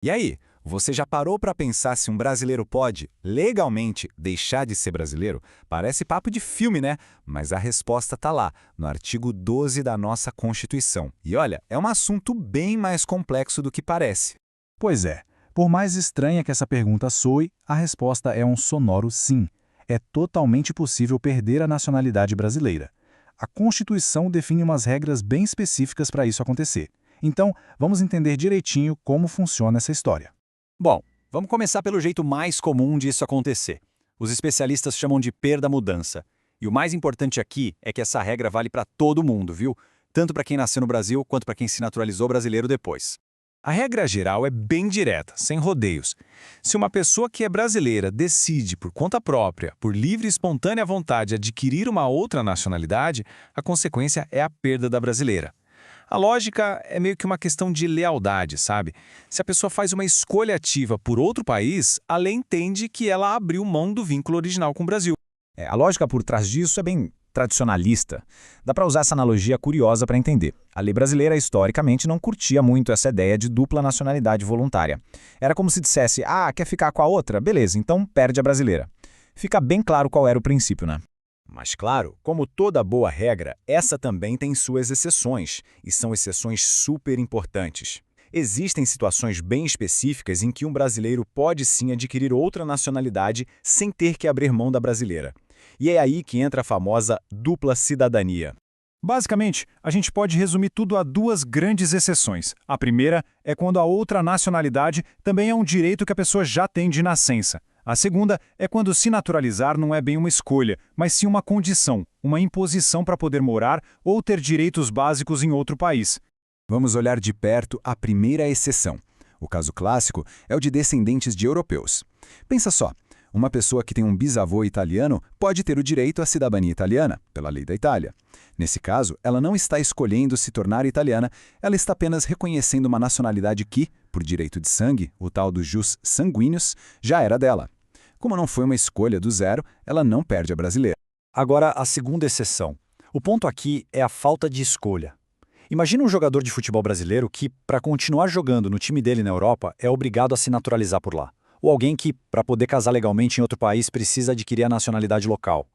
E aí, você já parou para pensar se um brasileiro pode, legalmente, deixar de ser brasileiro? Parece papo de filme, né? Mas a resposta está lá, no artigo 12 da nossa Constituição. E olha, é um assunto bem mais complexo do que parece. Pois é, por mais estranha que essa pergunta soe, a resposta é um sonoro sim. É totalmente possível perder a nacionalidade brasileira. A Constituição define umas regras bem específicas para isso acontecer. Então, vamos entender direitinho como funciona essa história. Bom, vamos começar pelo jeito mais comum disso acontecer. Os especialistas chamam de perda-mudança. E o mais importante aqui é que essa regra vale para todo mundo, viu? Tanto para quem nasceu no Brasil quanto para quem se naturalizou brasileiro depois. A regra geral é bem direta, sem rodeios. Se uma pessoa que é brasileira decide, por conta própria, por livre e espontânea vontade, adquirir uma outra nacionalidade, a consequência é a perda da brasileira. A lógica é meio que uma questão de lealdade, sabe? Se a pessoa faz uma escolha ativa por outro país, a lei entende que ela abriu mão do vínculo original com o Brasil. A lógica por trás disso é bem tradicionalista. Dá para usar essa analogia curiosa para entender. A lei brasileira, historicamente, não curtia muito essa ideia de dupla nacionalidade voluntária. Era como se dissesse, quer ficar com a outra? Beleza, então perde a brasileira. Fica bem claro qual era o princípio, né? Mas claro, como toda boa regra, essa também tem suas exceções, e são exceções super importantes. Existem situações bem específicas em que um brasileiro pode sim adquirir outra nacionalidade sem ter que abrir mão da brasileira. E é aí que entra a famosa dupla cidadania. Basicamente, a gente pode resumir tudo a duas grandes exceções. A primeira é quando a outra nacionalidade também é um direito que a pessoa já tem de nascença. A segunda é quando se naturalizar não é bem uma escolha, mas sim uma condição, uma imposição para poder morar ou ter direitos básicos em outro país. Vamos olhar de perto a primeira exceção. O caso clássico é o de descendentes de europeus. Pensa só, uma pessoa que tem um bisavô italiano pode ter o direito à cidadania italiana, pela lei da Itália. Nesse caso, ela não está escolhendo se tornar italiana, ela está apenas reconhecendo uma nacionalidade que, por direito de sangue, o tal do jus sanguinis, já era dela. Como não foi uma escolha do zero, ela não perde a brasileira. Agora, a segunda exceção. O ponto aqui é a falta de escolha. Imagina um jogador de futebol brasileiro que, para continuar jogando no time dele na Europa, é obrigado a se naturalizar por lá. Ou alguém que, para poder casar legalmente em outro país, precisa adquirir a nacionalidade local.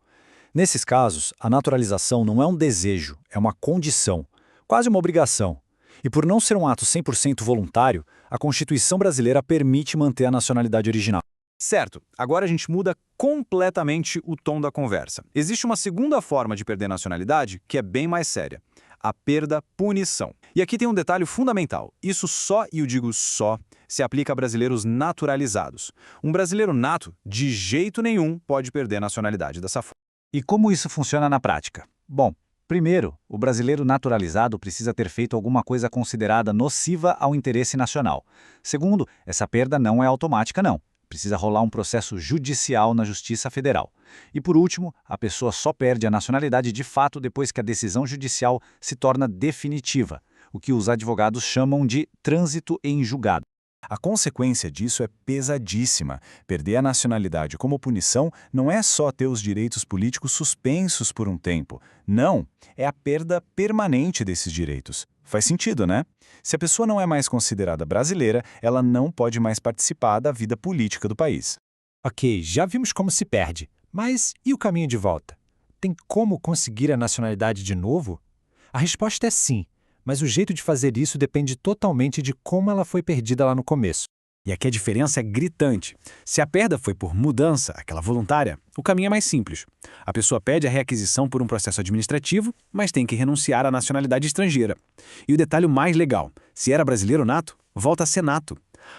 Nesses casos, a naturalização não é um desejo, é uma condição, quase uma obrigação. E por não ser um ato 100% voluntário, a Constituição brasileira permite manter a nacionalidade original. Certo, agora a gente muda completamente o tom da conversa. Existe uma segunda forma de perder nacionalidade que é bem mais séria. A perda-punição. E aqui tem um detalhe fundamental. Isso só, e eu digo só, se aplica a brasileiros naturalizados. Um brasileiro nato, de jeito nenhum, pode perder a nacionalidade dessa forma. E como isso funciona na prática? Bom, primeiro, o brasileiro naturalizado precisa ter feito alguma coisa considerada nociva ao interesse nacional. Segundo, essa perda não é automática, não. Precisa rolar um processo judicial na Justiça Federal. E por último, a pessoa só perde a nacionalidade de fato depois que a decisão judicial se torna definitiva, o que os advogados chamam de trânsito em julgado. A consequência disso é pesadíssima. Perder a nacionalidade como punição não é só ter os direitos políticos suspensos por um tempo. Não, é a perda permanente desses direitos. Faz sentido, né? Se a pessoa não é mais considerada brasileira, ela não pode mais participar da vida política do país. Ok, já vimos como se perde. Mas e o caminho de volta? Tem como conseguir a nacionalidade de novo? A resposta é sim. Mas o jeito de fazer isso depende totalmente de como ela foi perdida lá no começo. E aqui a diferença é gritante. Se a perda foi por mudança, aquela voluntária, o caminho é mais simples. A pessoa pede a reaquisição por um processo administrativo, mas tem que renunciar à nacionalidade estrangeira. E o detalhe mais legal, se era brasileiro nato, volta a ser nato.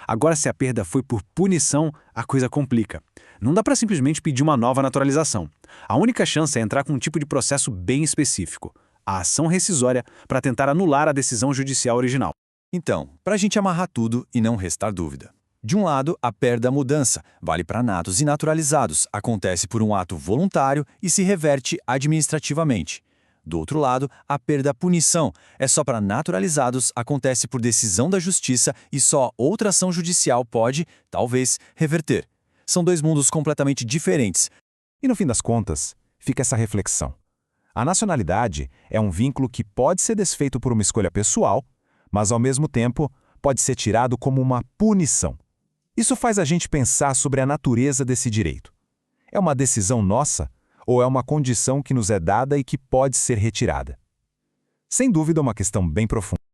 Agora, se a perda foi por punição, a coisa complica. Não dá para simplesmente pedir uma nova naturalização. A única chance é entrar com um tipo de processo bem específico. A ação rescisória para tentar anular a decisão judicial original. Então, para a gente amarrar tudo e não restar dúvida. De um lado, a perda-mudança vale para natos e naturalizados, acontece por um ato voluntário e se reverte administrativamente. Do outro lado, a perda-punição é só para naturalizados, acontece por decisão da justiça e só outra ação judicial pode, talvez, reverter. São dois mundos completamente diferentes. E no fim das contas, fica essa reflexão. A nacionalidade é um vínculo que pode ser desfeito por uma escolha pessoal, mas ao mesmo tempo pode ser tirado como uma punição. Isso faz a gente pensar sobre a natureza desse direito. É uma decisão nossa ou é uma condição que nos é dada e que pode ser retirada? Sem dúvida, é uma questão bem profunda.